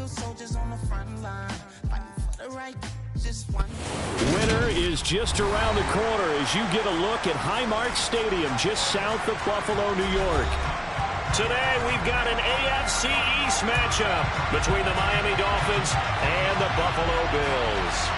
soldiers on the front line, fighting for the right. Just one. Winter is just around the corner as you get a look at Highmark Stadium just south of Buffalo, New York. Today we've got an AFC East matchup between the Miami Dolphins and the Buffalo Bills.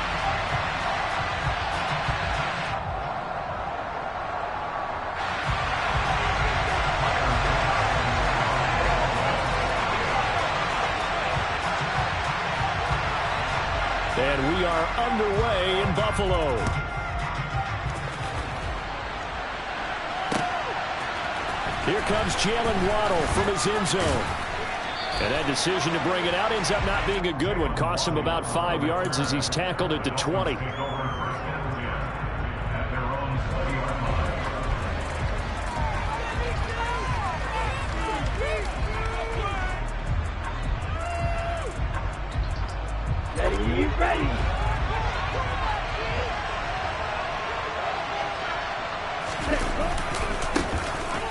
And we are underway in Buffalo. Here comes Jalen Waddle from his end zone. And that decision to bring it out ends up not being a good one. Costs him about 5 yards as he's tackled at the 20. Ready.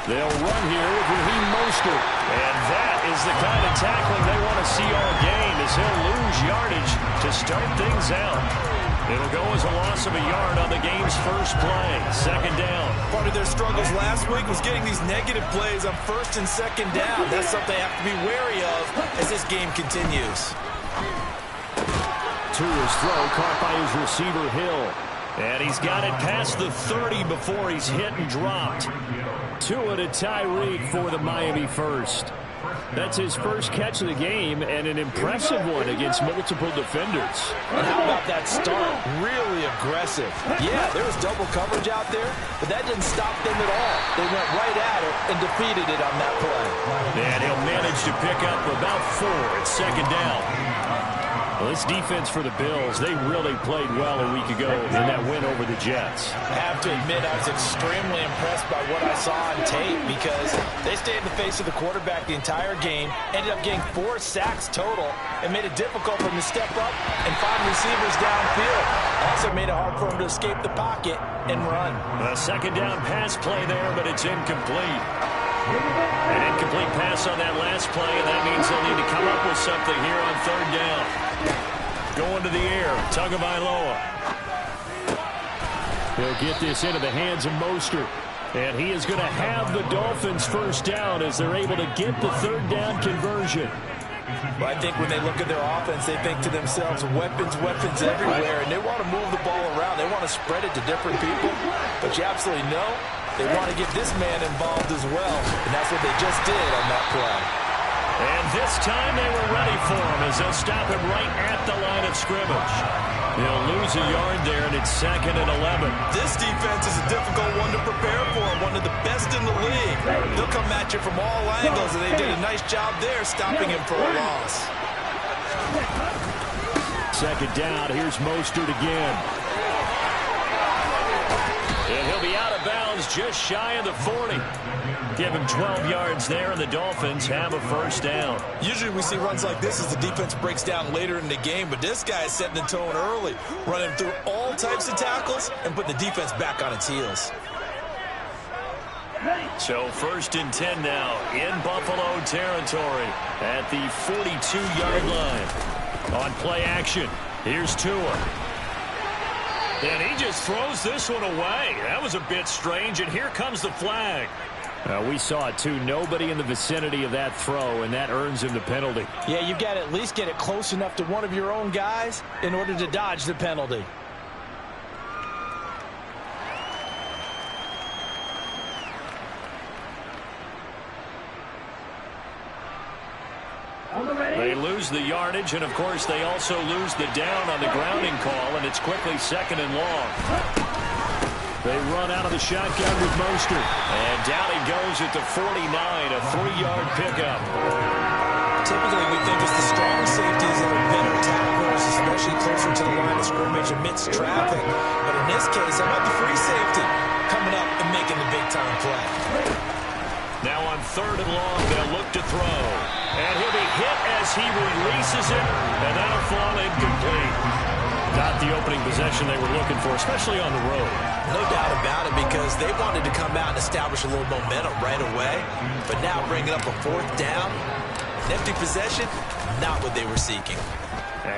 They'll run here with Raheem Mostert. And that is the kind of tackling they want to see all game, as he'll lose yardage to start things out. It'll go as a loss of a yard on the game's first play. Second down. Part of their struggles last week was getting these negative plays on first and second down. That's something they have to be wary of as this game continues. Tua's throw caught by his receiver Hill. And he's got it past the 30 before he's hit and dropped. Tua to Tyreek for the Miami first. That's his first catch of the game, and an impressive one against multiple defenders. And how about that start? Really aggressive. Yeah, there was double coverage out there, but that didn't stop them at all. They went right at it and defeated it on that play. And he'll manage to pick up about 4 at second down. Well, this defense for the Bills, they really played well a week ago in that win over the Jets. I have to admit, I was extremely impressed by what I saw on tape because they stayed in the face of the quarterback the entire game, ended up getting 4 sacks total, and made it difficult for him to step up and find receivers downfield. Also made it hard for him to escape the pocket and run. A second down pass play there, but it's incomplete. An incomplete pass on that last play, and that means they'll need to come up with something here on third down. Going to the air, Tagovailoa. He'll get this into the hands of Mostert. And he is going to have the Dolphins first down as they're able to get the third down conversion. Well, I think when they look at their offense, they think to themselves, weapons everywhere, and they want to move the ball around. They want to spread it to different people. But you absolutely know they want to get this man involved as well, and that's what they just did on that play. And this time they were ready for him as they'll stop him right at the line of scrimmage. He'll lose a yard there, and it's 2nd and 11. This defense is a difficult one to prepare for, one of the best in the league. They'll come at you from all angles, and they did a nice job there stopping him for a loss. Second down, here's Mostert again. And he'll be out of bounds just shy of the 40. Give him 12 yards there, and the Dolphins have a first down. Usually we see runs like this as the defense breaks down later in the game, but this guy is setting the tone early, running through all types of tackles and putting the defense back on its heels. So 1st and 10 now in Buffalo territory at the 42-yard line. On play action, here's Tua. And he just throws this one away. That was a bit strange, and here comes the flag. We saw it too. Nobody in the vicinity of that throw, and that earns him the penalty. Yeah, you've got to at least get it close enough to one of your own guys in order to dodge the penalty. They lose the yardage, and of course they also lose the down on the grounding call, and it's quickly 2nd and long. They run out of the shotgun with Mostert, and down he goes at the 49, a 3-yard pickup. Typically, we think it's the strong safeties that are better tacklers, especially closer to the line of scrimmage amidst traffic. But in this case, how about the free safety coming up and making the big-time play? Now on 3rd and long, they'll look to throw. And he'll be hit as he releases it, and that'll fall incomplete. Not the opening possession they were looking for, especially on the road. No doubt about it, because they wanted to come out and establish a little momentum right away. But now bringing up a 4th down, An empty possession, not what they were seeking.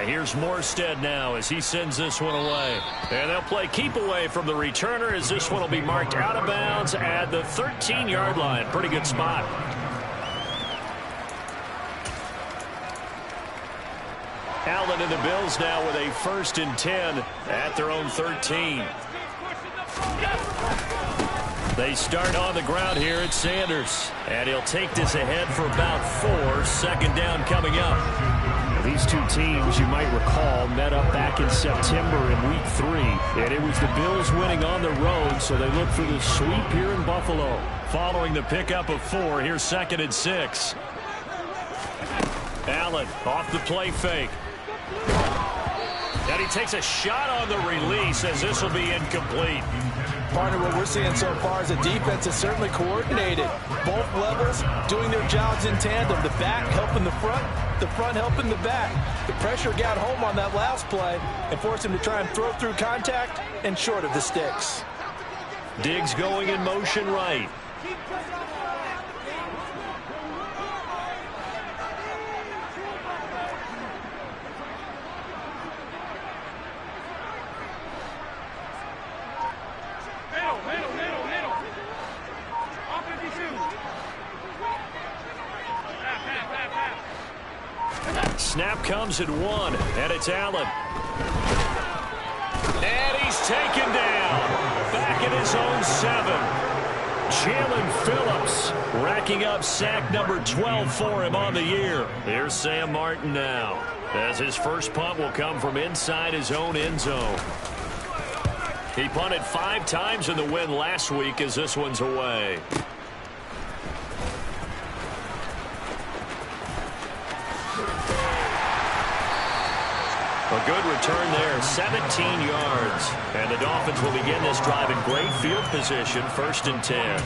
Here's Morstead now as he sends this one away. And they'll play keep away from the returner as this one will be marked out of bounds at the 13-yard line. Pretty good spot. Allen and the Bills now with a 1st and 10 at their own 13. They start on the ground here at Sanders. And he'll take this ahead for about 4. Second down coming up. These two teams, you might recall, met up back in September in Week 3. And it was the Bills winning on the road, so they look for the sweep here in Buffalo. Following the pickup of 4, here's 2nd and 6. Allen off the play fake. And he takes a shot on the release as this will be incomplete. Partner, what we're seeing so far is a defense that's certainly coordinated. Both levels doing their jobs in tandem. The back helping the front helping the back. The pressure got home on that last play and forced him to try and throw through contact and short of the sticks. Diggs going in motion right. Snap comes at 1, and it's Allen. And he's taken down. Back at his own 7. Jalen Phillips racking up sack number 12 for him on the year. Here's Sam Martin now, as his first punt will come from inside his own end zone. He punted 5 times in the win last week as this one's away. A good return there, 17 yards. And the Dolphins will begin this drive in great field position, 1st and 10.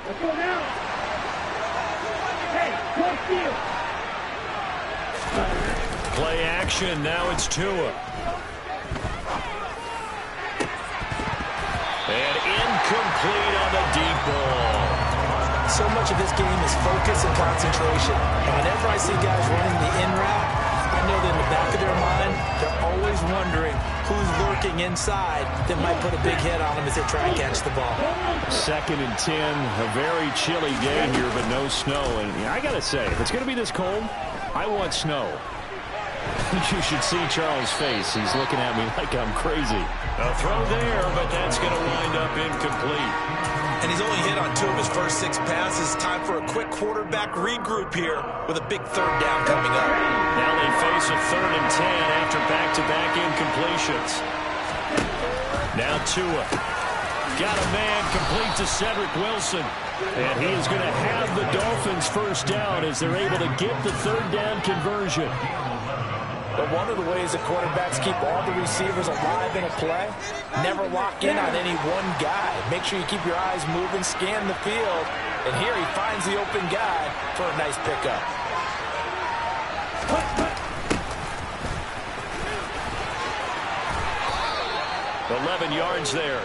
Let's go now. Hey, close field. Play action, now it's Tua. And incomplete on the deep ball. So much of this game is focus and concentration. And whenever I see guys running the in route, I know that in the back of their mind, they're always wondering who's lurking inside that might put a big hit on them as they try and catch the ball. 2nd and 10, a very chilly day here, but no snow. And I got to say, if it's going to be this cold, I want snow. You should see Charles' face. He's looking at me like I'm crazy. A throw there, but that's going to wind up incomplete. And he's only hit on 2 of his first 6 passes. Time for a quick quarterback regroup here with a big 3rd down coming up. Now they face a 3rd and 10 after back-to-back incompletions. Now Tua. Got a man complete to Cedric Wilson. And he is going to have the Dolphins first down as they're able to get the 3rd down conversion. But one of the ways that quarterbacks keep all the receivers alive in a play, never lock in on any one guy. Make sure you keep your eyes moving, scan the field. And here he finds the open guy for a nice pickup. 11 yards there.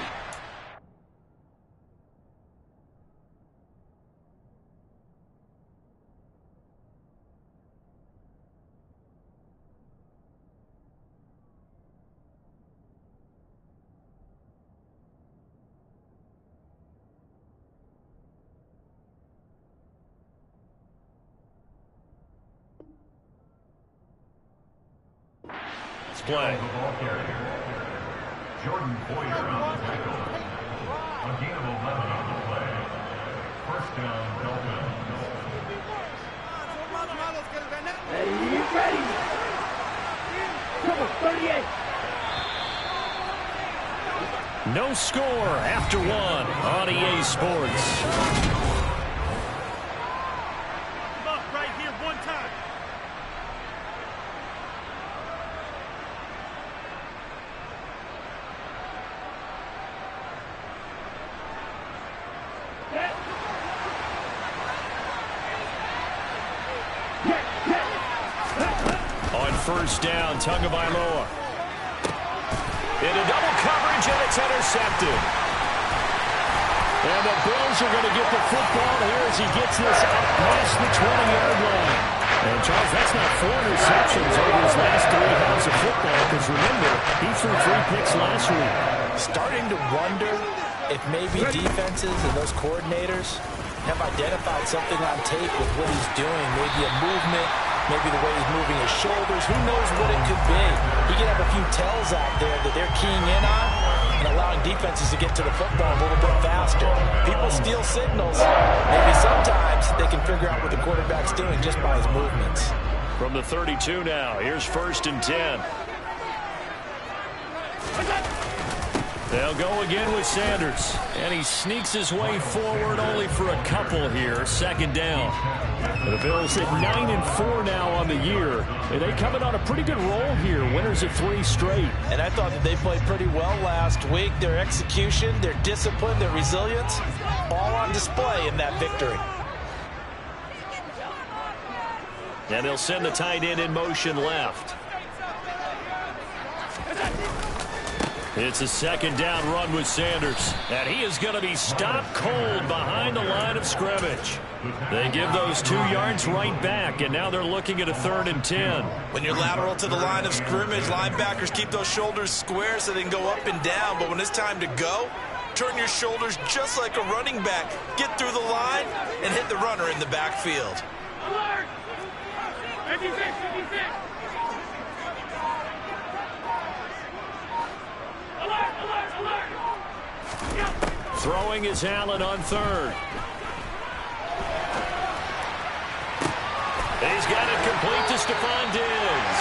Play. Jordan Poyer on the tackle. A gain of 11 on the play. First down, Dolphins. Ready. Come on, 38. No score after 1 on EA Sports. Right here, one time. On first down, Tagovailoa. Into double coverage, and it's intercepted. And the Bills are going to get the football here as he gets this up past the 20-yard line. And, Charles, that's not 4 interceptions over his last 3 halves of football, because, remember, he threw 3 picks last week. Starting to wonder if maybe defenses and those coordinators have identified something on tape with what he's doing. Maybe a movement, maybe the way he's moving his shoulders. Who knows what it could be? He could have a few tells out there that they're keying in on and allowing defenses to get to the football a little bit faster. People steal signals. Maybe sometimes they can figure out what the quarterback's doing just by his movements. From the 32 now, here's 1st and 10. They'll go again with Sanders. And he sneaks his way forward only for a couple here. 2nd down. The Bills at 9-4 now on the year. And they coming on a pretty good roll here. Winners of 3 straight. And I thought that they played pretty well last week. Their execution, their discipline, their resilience, all on display in that victory. And they'll send the tight end in motion left. It's a 2nd down run with Sanders. And he is going to be stopped cold behind the line of scrimmage. They give those 2 yards right back, and now they're looking at a 3rd and 10. When you're lateral to the line of scrimmage, linebackers keep those shoulders square so they can go up and down. But when it's time to go, turn your shoulders just like a running back. Get through the line and hit the runner in the backfield. Alert! 56, 56. Throwing is Allen on 3rd. He's got it complete to Stephon Diggs.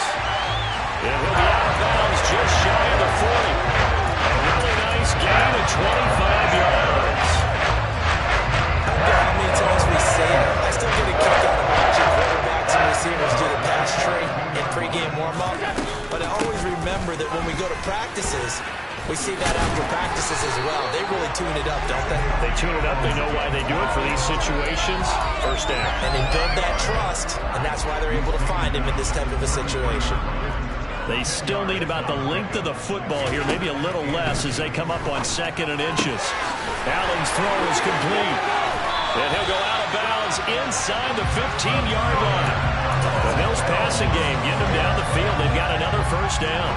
And he'll be out of bounds just shy of the 40. A really nice gain of 25 yards. How many times we say it, I still get a kick out of watching quarterbacks and receivers do the pass tree in pregame warm-up. But I always remember that when we go to practices, we see that after practices as well. They really tune it up, don't they? They tune it up. They know why they do it for these situations. 1st down. And they build that trust, and that's why they're able to find him in this type of a situation. They still need about the length of the football here, maybe a little less as they come up on 2nd and inches. Allen's throw is complete. And he'll go out of bounds inside the 15-yard line. The Bills passing game getting them down the field. They've got another 1st down.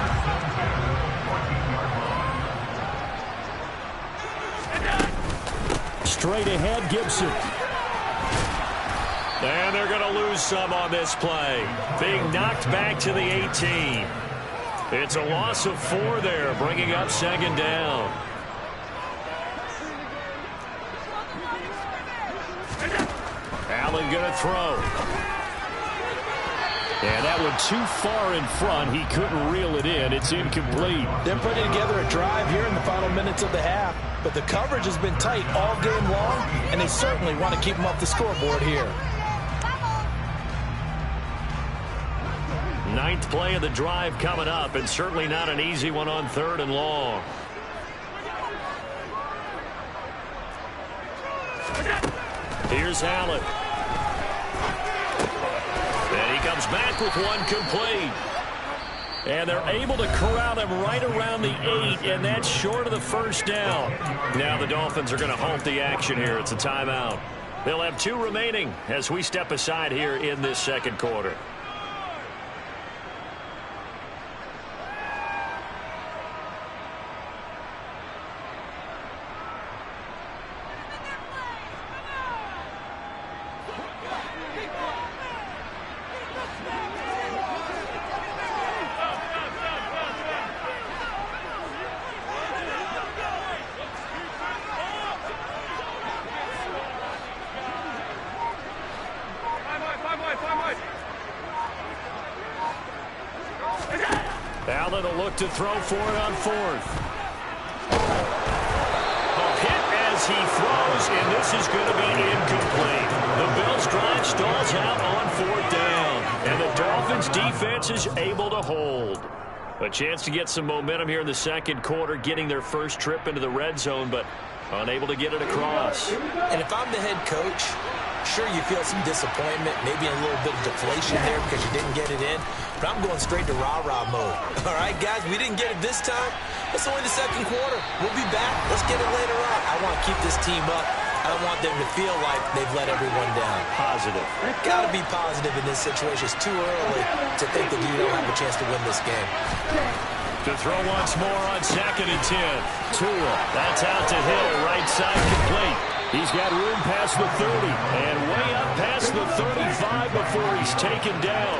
Straight ahead, Gibson. And they're going to lose some on this play. Being knocked back to the 18. It's a loss of 4 there, bringing up 2nd down. Allen going to throw. And that one too far in front. He couldn't reel it in. It's incomplete. They're putting together a drive here in the final minutes of the half. But the coverage has been tight all game long, and they certainly want to keep them off the scoreboard here. 9th play of the drive coming up, and certainly not an easy one on 3rd and long. Here's Allen. And he comes back with one complete. And they're able to corral him right around the 8, and that's short of the 1st down. Now the Dolphins are going to halt the action here. It's a timeout. They'll have 2 remaining as we step aside here in this 2nd quarter. Allen will look to throw for it on 4th. A hit as he throws, and this is going to be incomplete. The Bills drive stalls out on 4th down, and the Dolphins defense is able to hold. A chance to get some momentum here in the 2nd quarter, getting their first trip into the red zone, but unable to get it across. And if I'm the head coach, sure, you feel some disappointment, maybe a little bit of deflation there because you didn't get it in. but I'm going straight to rah-rah mode. All right, guys, we didn't get it this time. It's only the second quarter. We'll be back. Let's get it later on. I want to keep this team up. I don't want them to feel like they've let everyone down. Positive. Got to be positive in this situation. It's too early to think that you don't have a chance to win this game. To throw once more on 2nd and 10. Tua, that's out to Hill, right side complete. He's got room past the 30 and way up past the 35 before he's taken down.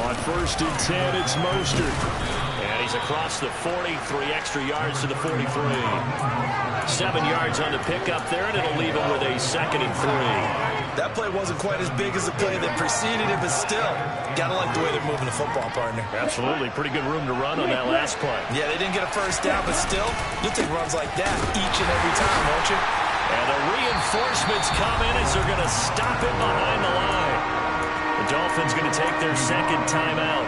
On 1st and 10, it's Mostert. And he's across the 40, 3 extra yards to the 43. 7 yards on the pickup there, and it'll leave him with a 2nd and 3. That play wasn't quite as big as the play that preceded it, but still, gotta like the way they're moving the football, partner. Absolutely. Pretty good room to run on that last play. Yeah, they didn't get a first down, but still, you'll take runs like that each and every time, won't you? And the reinforcements come in as they're going to stop him behind the line. The Dolphins going to take their 2nd timeout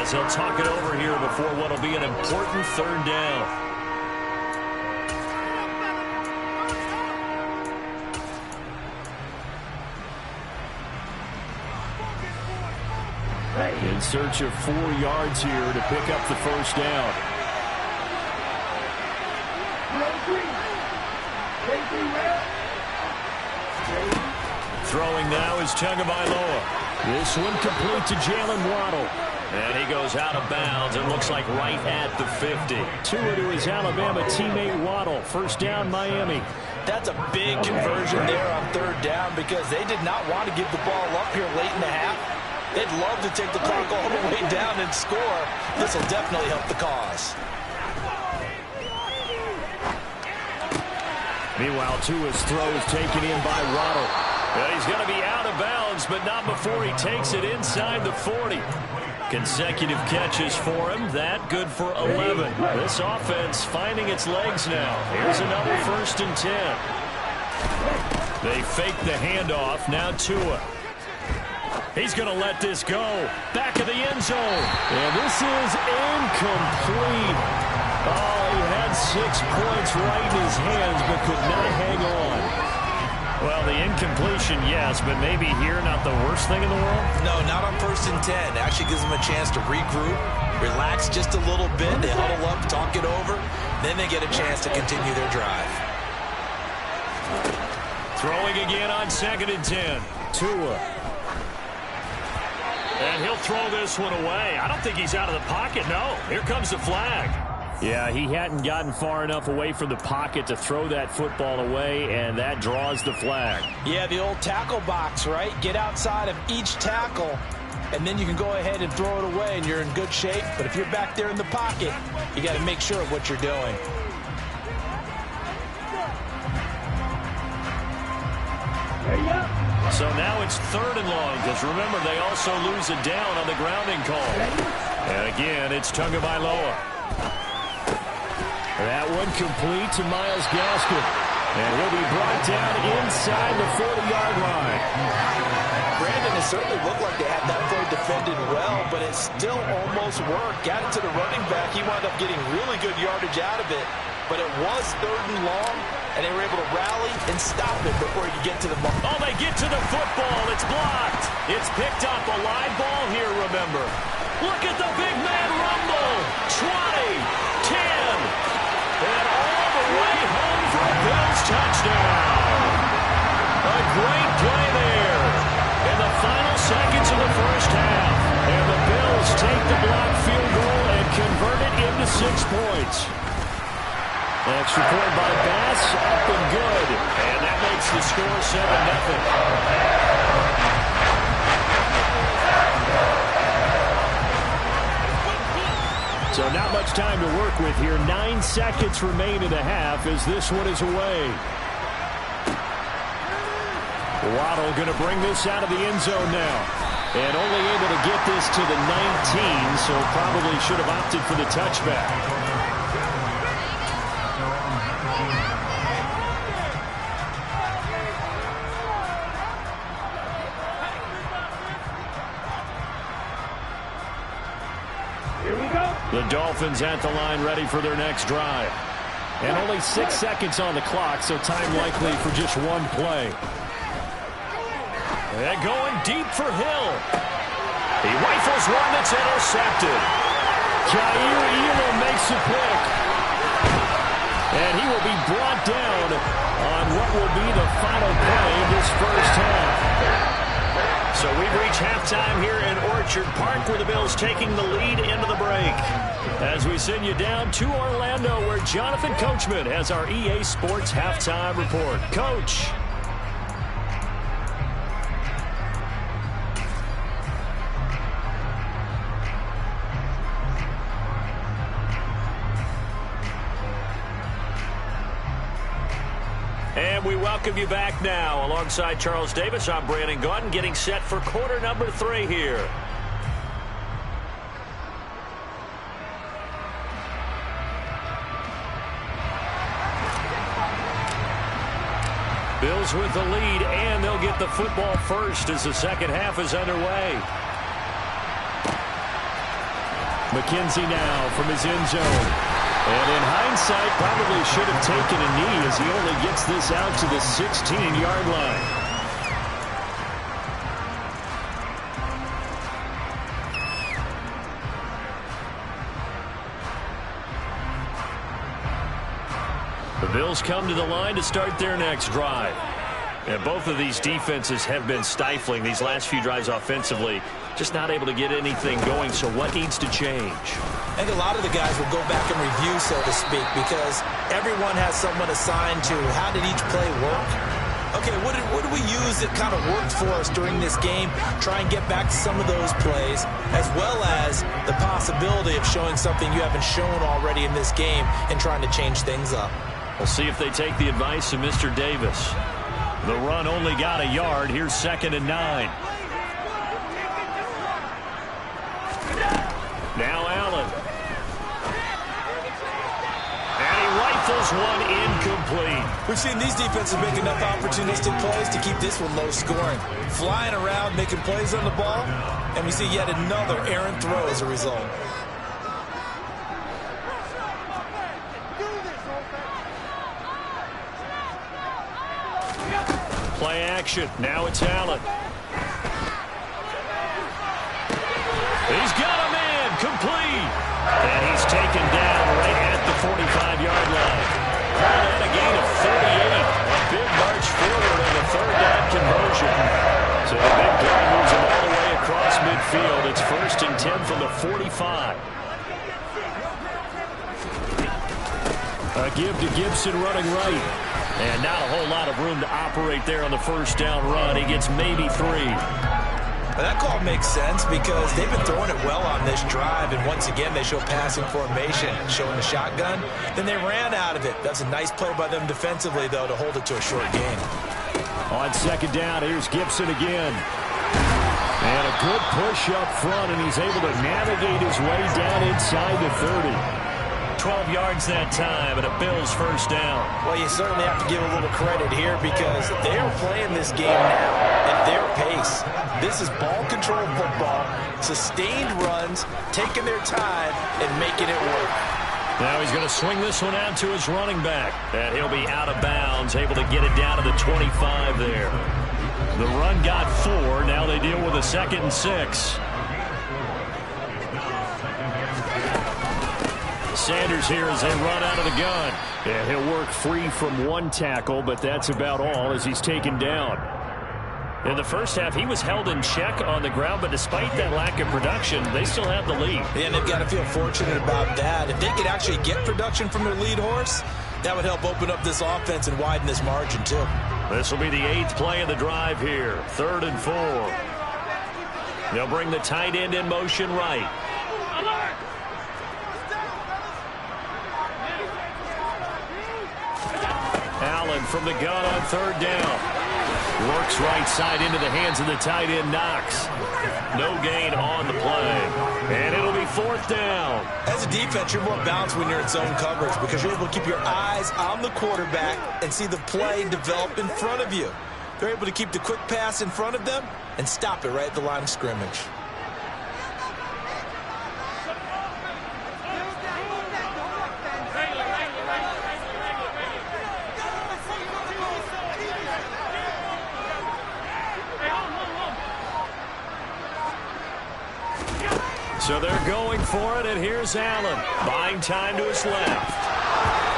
as they'll talk it over here before what will be an important 3rd down. In search of 4 yards here to pick up the 1st down. Throwing now is Tagovailoa. This one complete to Jalen Waddle. And he goes out of bounds and looks like right at the 50. Tua to his Alabama teammate Waddle. 1st down, Miami. That's a big conversion there on 3rd down because they did not want to give the ball up here late in the half. They'd love to take the clock all the way down and score. This will definitely help the cause. Meanwhile, Tua's throw is taken in by Waddle. And he's going to be out of bounds, but not before he takes it inside the 40. Consecutive catches for him. That good for 11. This offense finding its legs now. Here's another 1st and 10. They fake the handoff. Now Tua. He's going to let this go. Back of the end zone. And this is incomplete. Oh, he had 6 points right in his hands, but could not hang on. Well, the incompletion, yes, but maybe here not the worst thing in the world? No, not on 1st and 10. It actually gives them a chance to regroup, relax just a little bit. They huddle up, talk it over. Then they get a chance to continue their drive. Throwing again on 2nd and 10. Tua. And he'll throw this one away. I don't think he's out of the pocket, no. Here comes the flag. Yeah, he hadn't gotten far enough away from the pocket to throw that football away, and that draws the flag. Yeah, the old tackle box, right? Get outside of each tackle, and then you can go ahead and throw it away, and you're in good shape. But if you're back there in the pocket, you got to make sure of what you're doing. So now it's 3rd and long, because remember, they also lose it down on the grounding call. And again, it's Tagovailoa. That one complete to Myles Gaskin. And he'll be brought down inside the 40-yard line. Brandon, it certainly looked like they had that play defended well, but it still almost worked. Got it to the running back. He wound up getting really good yardage out of it. But it was 3rd and long, and they were able to rally and stop it before he could get to the ball. Oh, they get to the football. It's blocked. It's picked up. A live ball here, remember. Look at the big man rumble. 20, 10. And all the way home for a Bills touchdown. A great play there in the final seconds of the 1st half. And the Bills take the blocked field goal and convert it into 6 points. Extra point by Bass, up and good. And that makes the score 7-0. So not much time to work with here. 9 seconds remain in the half as this one is away. Waddle going to bring this out of the end zone now. And only able to get this to the 19, so probably should have opted for the touchback. The Dolphins at the line ready for their next drive. And only 6 seconds on the clock, so time likely for just one play. And going deep for Hill. He rifles one that's intercepted. Jair Elam makes a pick. And he will be brought down on what will be the final play of this first half. So we've reached halftime here in Orchard Park, where the Bills taking the lead into the break. As we send you down to Orlando, where Jonathan Coachman has our EA Sports halftime report. Coach. And we welcome you back now. Alongside Charles Davis, I'm Brandon Gaudin, getting set for quarter number 3 here. Bills with the lead, and they'll get the football first as the second half is underway. McKenzie now from his end zone. And in hindsight, probably should have taken a knee as he only gets this out to the 16-yard line. The Bills come to the line to start their next drive. And both of these defenses have been stifling these last few drives offensively. Just not able to get anything going, so what needs to change? I think a lot of the guys will go back and review, so to speak, because everyone has someone assigned to how did each play work. Okay, what did we use that kind of worked for us during this game? Try and get back to some of those plays, as well as the possibility of showing something you haven't shown already in this game and trying to change things up. We'll see if they take the advice of Mr. Davis. The run only got a yard. Here's 2nd and 9. Now Allen. And he rifles one incomplete. We've seen these defenses make enough opportunistic plays to keep this one low scoring. Flying around, making plays on the ball, and we see yet another errant throw as a result. Play action. Now it's Allen. He's got a man. Complete. And he's taken down right at the 45-yard line. Call that a gain of 38. A big march forward on the 3rd down conversion. So the big play moves him all the way across midfield. It's 1st and 10 from the 45. A give to Gibson running right. And not a whole lot of room to operate there on the 1st down run. He gets maybe 3. Well, that call makes sense because they've been throwing it well on this drive, and once again they show passing formation, showing the shotgun. Then they ran out of it. That's a nice play by them defensively, though, to hold it to a short gain. On 2nd down, here's Gibson again. And a good push up front, and he's able to navigate his way down inside the 30. 12 yards that time, and a Bills 1st down. Well, you certainly have to give a little credit here because they are playing this game now at their pace. This is ball control football, sustained runs, taking their time, and making it work. Now he's going to swing this one out to his running back. And he'll be out of bounds, able to get it down to the 25 there. The run got 4. Now they deal with a 2nd and 6. Sanders here as they run out of the gun. And he'll work free from one tackle, but that's about all as he's taken down. In the first half, he was held in check on the ground, but despite that lack of production, they still have the lead. And they've got to feel fortunate about that. If they could actually get production from their lead horse, that would help open up this offense and widen this margin, too. This will be the 8th play of the drive here. 3rd and 4. They'll bring the tight end in motion right. Allen from the gun on 3rd down. Works right side into the hands of the tight end, Knox. No gain on the play. And it'll be 4th down. As a defense, you're more balanced when you're in zone coverage because you're able to keep your eyes on the quarterback and see the play develop in front of you. They're able to keep the quick pass in front of them and stop it right at the line of scrimmage. So they're going for it, and here's Allen. Buying time to his left.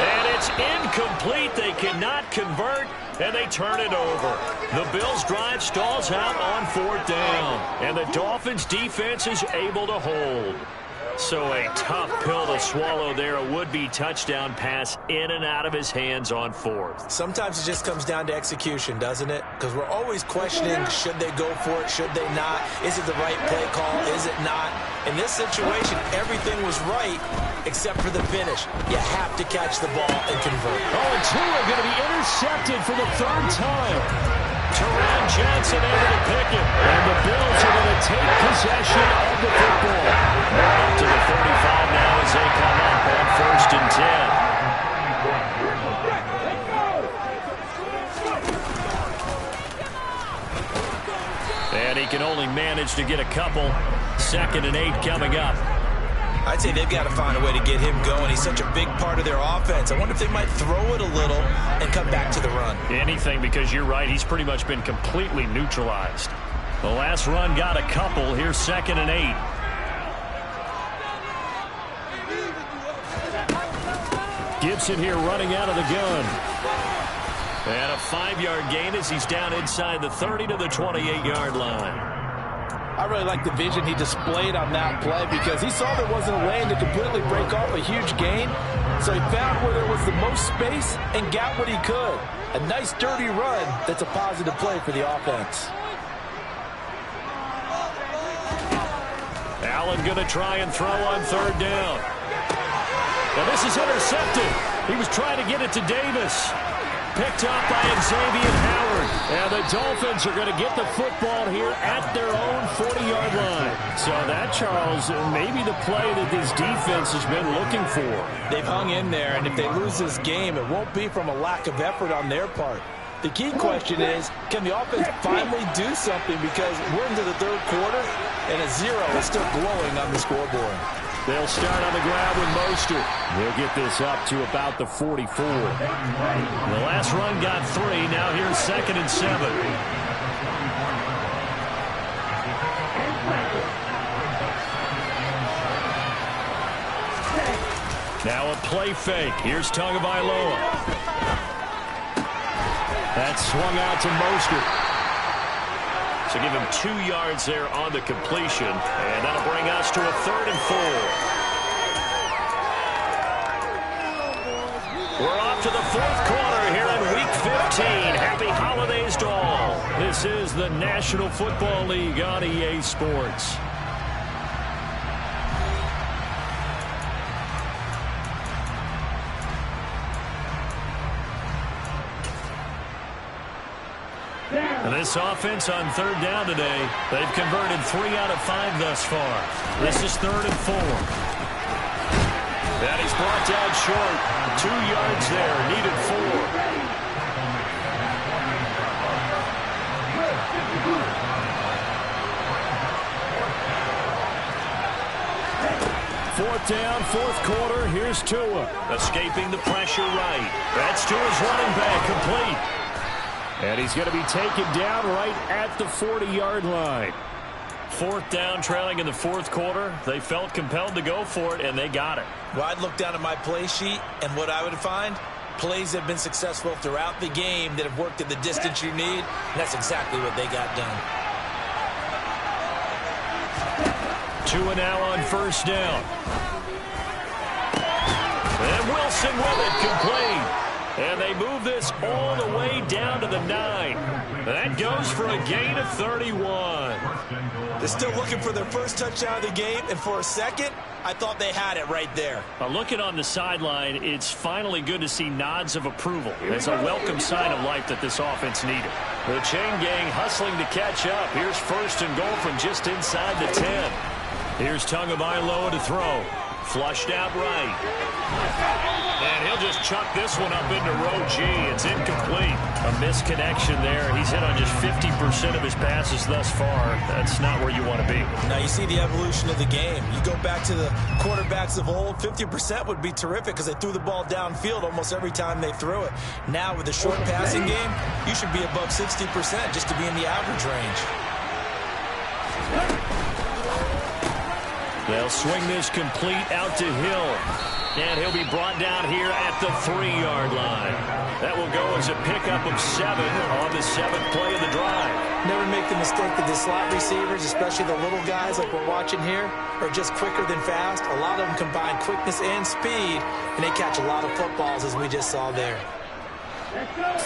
And it's incomplete. They cannot convert, and they turn it over. The Bills' drive stalls out on 4th down, and the Dolphins' defense is able to hold. So a tough pill to swallow there. A would-be touchdown pass in and out of his hands on 4th. Sometimes it just comes down to execution, doesn't it? Because we're always questioning, should they go for it, should they not? Is it the right play call, is it not? In this situation, everything was right except for the finish. You have to catch the ball and convert. Oh, and Tua going to be intercepted for the 3rd time. Teron Johnson able to pick it, and the Bills are going to take possession of the football. Up to the 35 now as they come up on 1st and 10. And he can only manage to get a couple. 2nd and 8 coming up. I'd say they've got to find a way to get him going. He's such a big part of their offense. I wonder if they might throw it a little and come back to the run. Anything, because you're right. He's pretty much been completely neutralized. The last run got a couple. Here's 2nd and 8. Gibson here running out of the gun. And a 5-yard gain as he's down inside the 30 to the 28-yard line. I really like the vision he displayed on that play because he saw there wasn't a lane to completely break off a huge gain. So he found where there was the most space and got what he could. A nice dirty run that's a positive play for the offense. Allen going to try and throw on 3rd down. Well, this is intercepted. He was trying to get it to Davis. Picked up by Xavier Howard. And the Dolphins are going to get the football here at their own 40-yard line. So that, Charles, maybe the play that this defense has been looking for. They've hung in there, and if they lose this game, it won't be from a lack of effort on their part. The key question is, can the offense finally do something? Because we're into the 3rd quarter, and a 0 is still glowing on the scoreboard. They'll start on the ground with Mostert. They'll get this up to about the 44. The last run got 3. Now here's 2nd and 7. Now a play fake. Here's Tagovailoa. That's swung out to Mostert. So give him 2 yards there on the completion. And that'll bring us to a 3rd and 4. We're off to the 4th quarter here in Week 15. Happy holidays to all. This is the National Football League on EA Sports. And this offense on 3rd down today, they've converted 3 out of 5 thus far. This is 3rd and 4. That is brought down short. 2 yards there, needed 4. 4th down, 4th quarter. Here's Tua. Escaping the pressure right. That's Tua's running back, complete. And he's going to be taken down right at the 40-yard line. 4th down, trailing in the 4th quarter. They felt compelled to go for it, and they got it. Well, I'd look down at my play sheet, and what I would find, plays have been successful throughout the game that have worked at the distance you need, and that's exactly what they got done. Tua now on 1st down. And Wilson with it, complete. And they move this all the way down to the 9. That goes for a gain of 31. They're still looking for their first touchdown of the game, and for a second, I thought they had it right there. Looking on the sideline, it's finally good to see nods of approval. It's a welcome sign of life that this offense needed. The chain gang hustling to catch up. Here's 1st and goal from just inside the 10. Here's Tagovailoa to throw. Flushed out right. And he'll just chuck this one up into row G. It's incomplete. A misconnection there. He's hit on just 50% of his passes thus far. That's not where you want to be. Now you see the evolution of the game. You go back to the quarterbacks of old, 50% would be terrific because they threw the ball downfield almost every time they threw it. Now with the short passing game, you should be above 60% just to be in the average range. They'll swing this complete out to Hill. And he'll be brought down here at the 3-yard line. That will go as a pickup of 7 on the 7th play of the drive. Never make the mistake that the slot receivers, especially the little guys like we're watching here, are just quicker than fast. A lot of them combine quickness and speed, and they catch a lot of footballs, as we just saw there.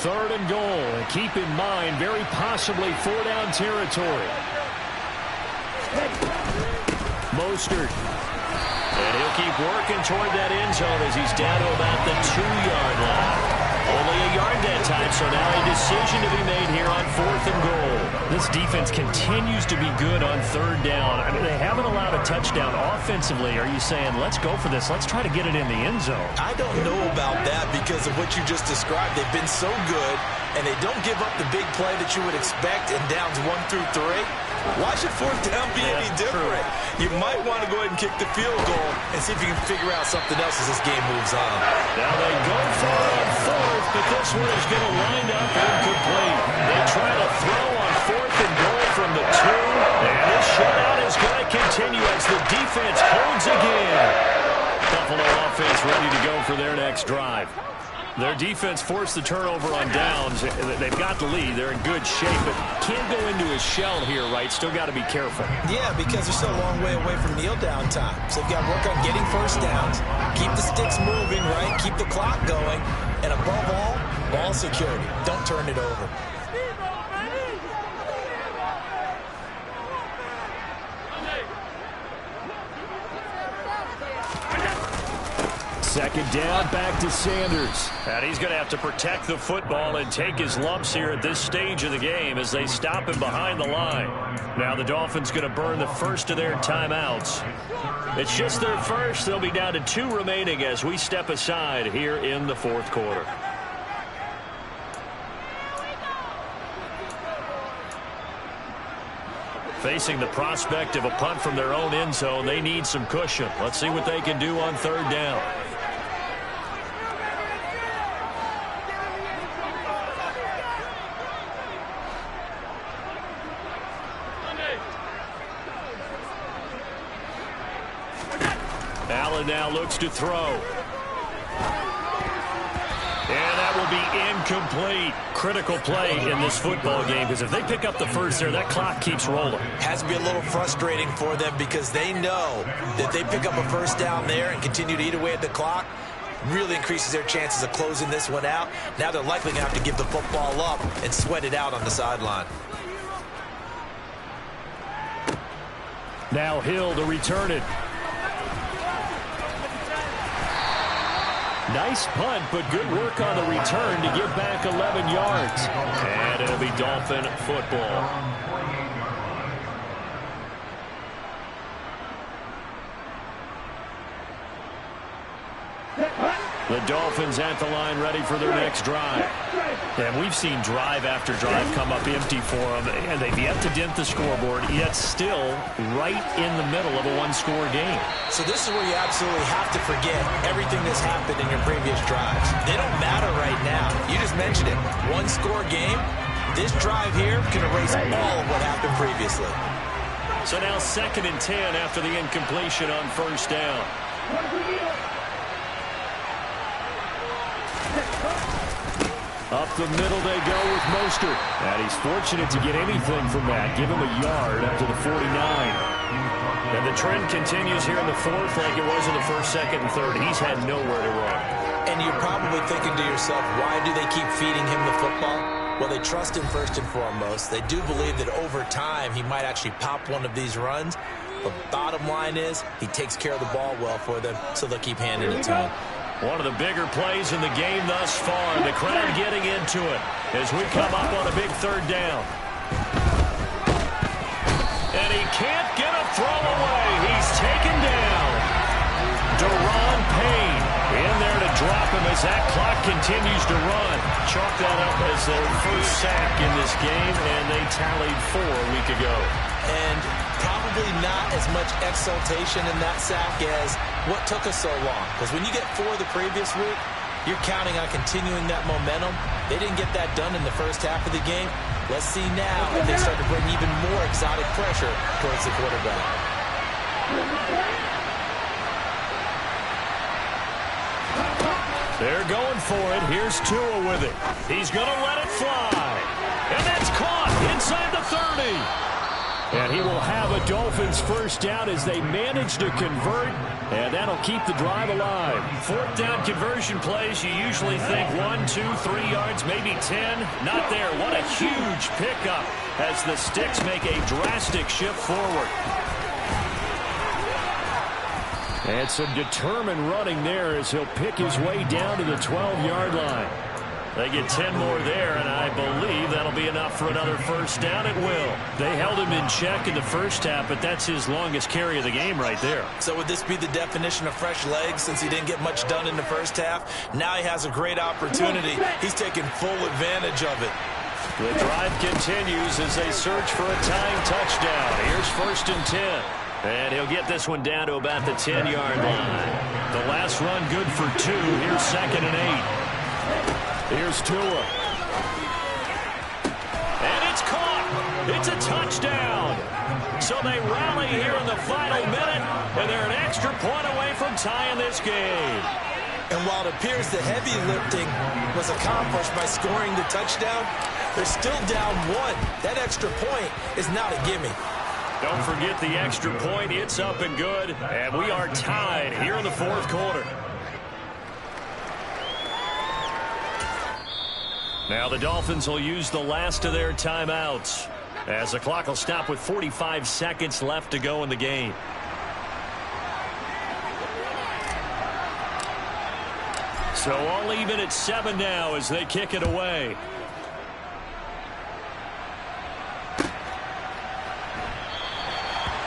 3rd and goal. And keep in mind, very possibly 4-down territory. Mostert. And he'll keep working toward that end zone as he's down to about the 2-yard line. Only a yard that time, so now a decision to be made here on 4th and goal. This defense continues to be good on 3rd down. I mean, they haven't allowed a touchdown offensively. Are you saying, let's go for this, let's try to get it in the end zone? I don't know about that because of what you just described. They've been so good, and they don't give up the big play that you would expect in downs 1 through 3. Why should 4th down be any different? You might want to go ahead and kick the field goal and see if you can figure out something else as this game moves on. Now they go for it on 4th, but this one is going to wind up incomplete. They try to throw on 4th and goal from the 2, and this shutout is going to continue as the defense holds again. Buffalo offense ready to go for their next drive. Their defense forced the turnover on downs. They've got the lead. They're in good shape, but can't go into a shell here, right? Still got to be careful. Yeah, because they're still a long way away from kneel down time. So they've got to work on getting first downs, keep the sticks moving, right? Keep the clock going, and above all, ball security. Don't turn it over. Second down, back to Sanders. And he's going to have to protect the football and take his lumps here at this stage of the game as they stop him behind the line. Now the Dolphins going to burn the first of their timeouts. It's just their first. They'll be down to 2 remaining as we step aside here in the 4th quarter. Facing the prospect of a punt from their own end zone, they need some cushion. Let's see what they can do on 3rd down. Allen now looks to throw. And that will be incomplete. Critical play in this football game because if they pick up the first there, that clock keeps rolling. Has to be a little frustrating for them because they know that they pick up a first down there and continue to eat away at the clock, really increases their chances of closing this one out. Now they're likely going to have to give the football up and sweat it out on the sideline. Now Hill to return it. Nice punt, but good work on the return to get back 11 yards. And it'll be Dolphin football. The Dolphins at the line ready for their next drive. And we've seen drive after drive come up empty for them, and they've yet to dent the scoreboard, yet still right in the middle of a one-score game. So this is where you absolutely have to forget everything that's happened in your previous drives. They don't matter right now. You just mentioned it. One-score game. This drive here can erase all of what happened previously. So now 2nd and 10 after the incompletion on 1st down. Up the middle they go with Mostert. And he's fortunate to get anything from that. Give him a yard up to the 49. And the trend continues here in the 4th like it was in the 1st, 2nd, and 3rd. He's had nowhere to run. And you're probably thinking to yourself, why do they keep feeding him the football? Well, they trust him first and foremost. They do believe that over time he might actually pop one of these runs. But bottom line is he takes care of the ball well for them, so they'll keep handing it to him. One of the bigger plays in the game thus far. The crowd getting into it as we come up on a big 3rd down. And he can't get a throw away. He's taken down. Deron Payne in there to drop him as that clock continues to run. Chalk that up as their first sack in this game, and they tallied 4 a week ago. And probably not as much exultation in that sack as what took us so long. Because when you get 4 the previous week, you're counting on continuing that momentum. They didn't get that done in the first half of the game. Let's see now if they start to bring even more exotic pressure towards the quarterback. They're going for it. Here's Tua with it. He's going to let it fly. And that's caught inside the 30. And he will have a Dolphins first down as they manage to convert, and that'll keep the drive alive. Fourth down conversion plays, you usually think 1, 2, 3 yards, maybe 10. Not there. What a huge pickup as the Sticks make a drastic shift forward. And some determined running there as he'll pick his way down to the 12-yard line. They get 10 more there, and I believe that'll be enough for another first down. It will. They held him in check in the first half, but that's his longest carry of the game right there. So would this be the definition of fresh legs since he didn't get much done in the first half? Now he has a great opportunity. He's taking full advantage of it. The drive continues as they search for a tying touchdown. Here's 1st and 10. And he'll get this one down to about the 10-yard line. The last run good for 2. Here's 2nd and 8. Here's Tua. And it's caught. It's a touchdown. So they rally here in the final minute, and they're an extra point away from tying this game. And while it appears the heavy lifting was accomplished by scoring the touchdown, they're still down 1. That extra point is not a gimme. Don't forget the extra point. It's up and good. And we are tied here in the fourth quarter. Now the Dolphins will use the last of their timeouts as the clock will stop with 45 seconds left to go in the game. So all even at 7 now as they kick it away.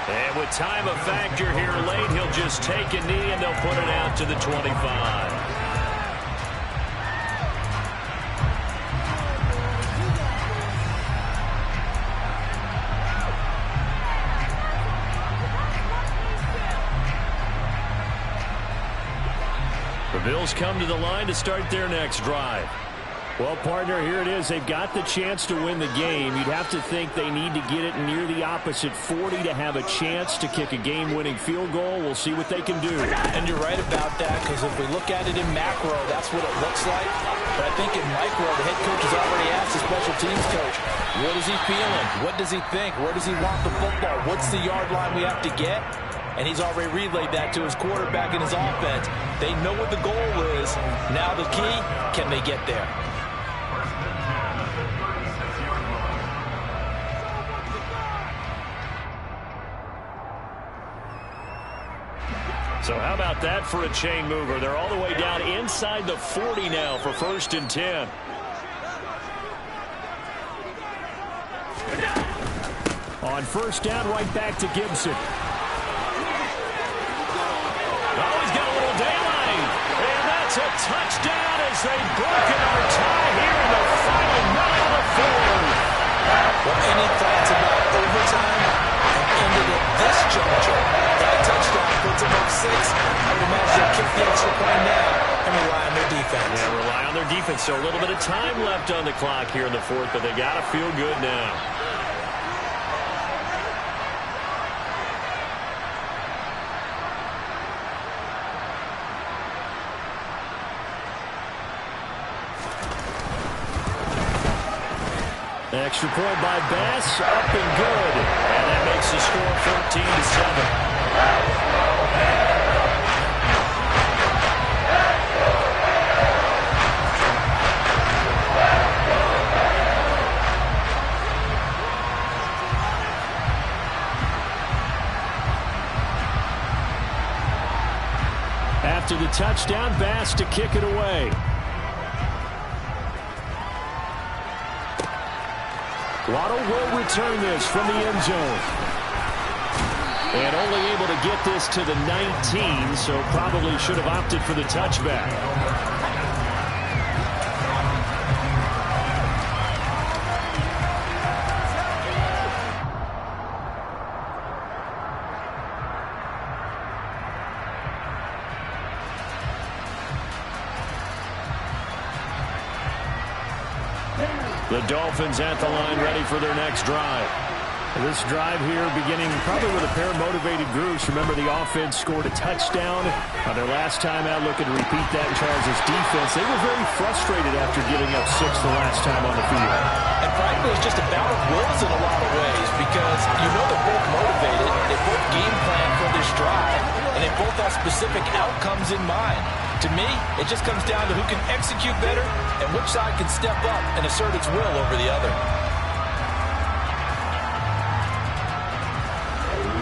And with time a factor here late, he'll just take a knee and they'll put it out to the 25. The Bills come to the line to start their next drive. Well, partner, here it is. They've got the chance to win the game. You'd have to think they need to get it near the opposite 40 to have a chance to kick a game-winning field goal. We'll see what they can do. And you're right about that, because if we look at it in macro, that's what it looks like. But I think in micro, the head coach has already asked the special teams coach, what is he feeling? What does he think? Where does he want the football? What's the yard line we have to get? And he's already relayed that to his quarterback and his offense. They know what the goal is. Now the key, can they get there? So how about that for a chain mover? They're all the way down inside the 40 now for 1st and 10. On 1st down, right back to Gibson. Oh, he's got a little daylight. And that's a touchdown as they've broken our tie here in the final minute of the fourth. Well, any thoughts about overtime have ended at this juncture? That touchdown puts them up 6. I would imagine they'll kick the extra point now and rely on their defense. Yeah, rely on their defense. So a little bit of time left on the clock here in the fourth, but they got to feel good now. Extra point by Bass, up and good. And that makes the score 14-7. After the touchdown, Bass to kick it away. Waddle will return this from the end zone. And only able to get this to the 19, so probably should have opted for the touchback. The Dolphins at the line ready for their next drive. This drive here beginning probably with a pair of motivated groups. Remember, the offense scored a touchdown on their last time out. Looking to repeat that in Charles' defense. They were very frustrated after giving up 6 the last time on the field. And frankly, it's just a bout of wills in a lot of ways because you know they're both motivated. They both game plan for this drive, and they both have specific outcomes in mind. To me, it just comes down to who can execute better and which side can step up and assert its will over the other.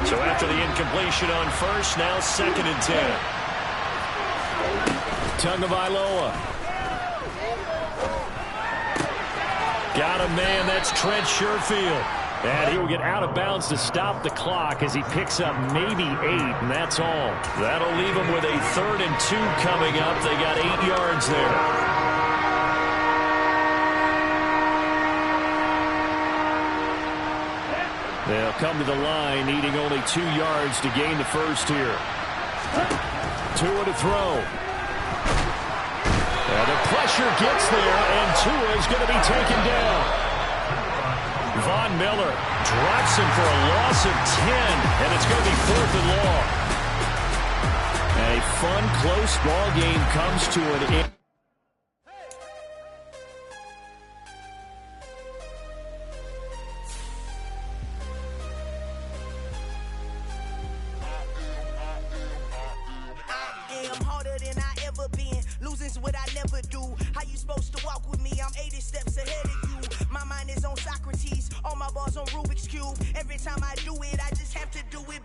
So after the incompletion on first, now 2nd and 10. Tagovailoa. Got a man, that's Trent Sherfield. And he will get out of bounds to stop the clock as he picks up maybe 8, and that's all. That'll leave him with a 3rd and 2 coming up. They got 8 yards there. They'll come to the line, needing only 2 yards to gain the first here. Tua to throw. And the pressure gets there, and Tua is going to be taken down. Von Miller drops him for a loss of 10, and it's going to be 4th and long. A fun, close ball game comes to an end. Losing's what I never do. How you supposed to walk with me? I'm 80 steps ahead of you. My mind is on Socrates. All my balls on Rubik's Cube. Every time I do it, I just have to do it.